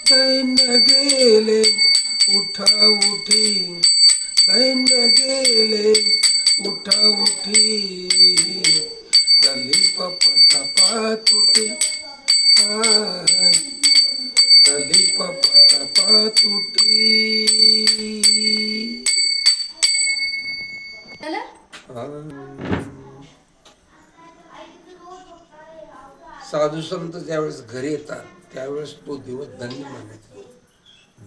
दैन्य गेले उठा उठी, दैन्य गेले उठा उठी, तली पपा तुटी, तली पपा तुटी. साधू संत ज्यावेळेस घरी येतात त्यावेळेस तो दिवस धन्य मानायचा.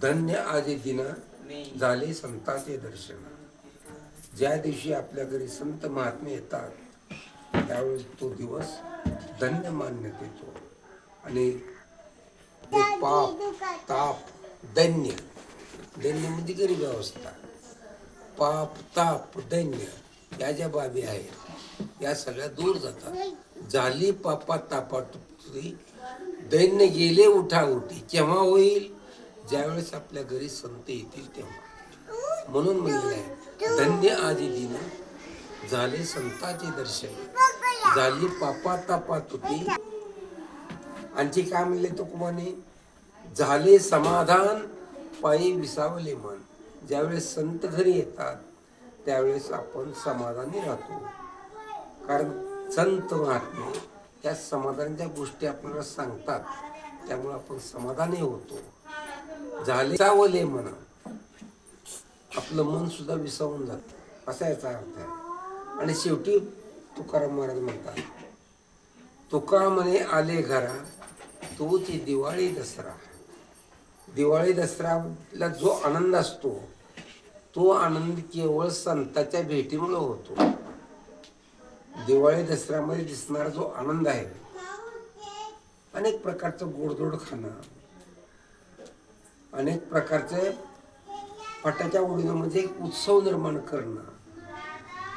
धन्य आजी दिना झाले संतांचे दर्शन. ज्या दिवशी आपल्या घरी संत महात्मे येतात त्यावेळेस तो दिवस धन्य मानण्यात येतो. आणि पाप ताप दैन्य, दैन्य म्हणजे गरीब अवस्था, पाप ताप दैन्य या ज्या बाबी आहेत या सगळ्या दूर जातात. झाली पापा तापातुरी, दैन्य गेले उठा उठी. केव्हा होईल? ज्यावेळेस आपल्या घरी संत येतील तेव्हा. म्हणून म्हणलेलं आहे धन्य आजी दिन झाले संतांचे दर्शन, झाली पापा तापातुटी. आणखी काय म्हणले तुकोबाने? झाले समाधान पायी विसावले मन. ज्यावेळेस संत घरी येतात त्यावेळेस आपण समाधानी राहतो. कारण संत महात्मे त्या समाधानाच्या गोष्टी आपल्याला सांगतात त्यामुळे आपण समाधानी होतो. झाले विसावले मन, आपलं मन सुद्धा विसावून जातं असा याचा अर्थ आहे. आणि शेवटी तुकाराम महाराज म्हणतात, तुका म्हणे आले घरा तोची दिवाळी दसरा. दिवाळी दसऱ्याला जो आनंद असतो तो आनंद केवळ संतांच्या भेटीमुळे होतो. दिवाळी दसऱ्यामध्ये दिसणारा जो आनंद आहे, अनेक प्रकारचं गोडधोड खाणं, अनेक प्रकारचे फटाक्या उडवणं म्हणजे एक उत्सव निर्माण करणं,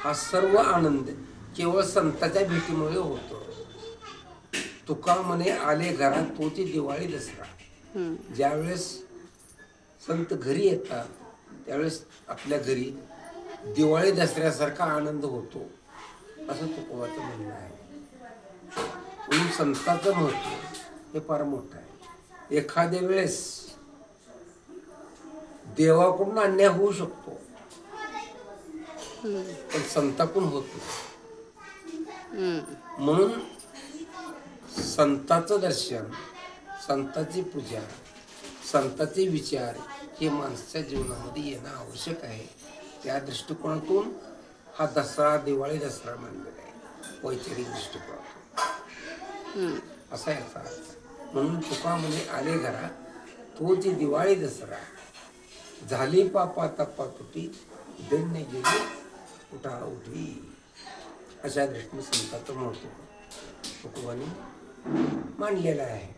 हा सर्व आनंद केवळ संतांच्या भेटीमुळे होतो. तुका म्हणे आले घरात तोची दिवाळी दसरा. ज्यावेळेस संत घरी येतात त्यावेळेस आपल्या घरी दिवाळी दसऱ्यासारखा आनंद होतो असं तुकोबाचं म्हणणं आहे. म्हणून संतांचं महत्व हे फार मोठं आहे. एखाद्या वेळेस देवाकडून अन्याय होऊ शकतो पण संताकडून होत नाही. म्हणून संतांचं दर्शन, संतांची पूजा, संतांचे विचार हे माणसाच्या जीवनामध्ये येणं आवश्यक आहे. त्या दृष्टिकोनातून हा दसरा दिवाळी दसरा मानलेला आहे वैचारिक दृष्टिकोनातून असा याचा अर्थ. म्हणून तुका म्हणे आले घरा तोची दिवाळी दसरा, झाली पापा तपा तुटी, दैन्य गेले उठा उठी. अशा दृष्टीने संतांचं महत्व तुकोबाने मांडलेलं आहे.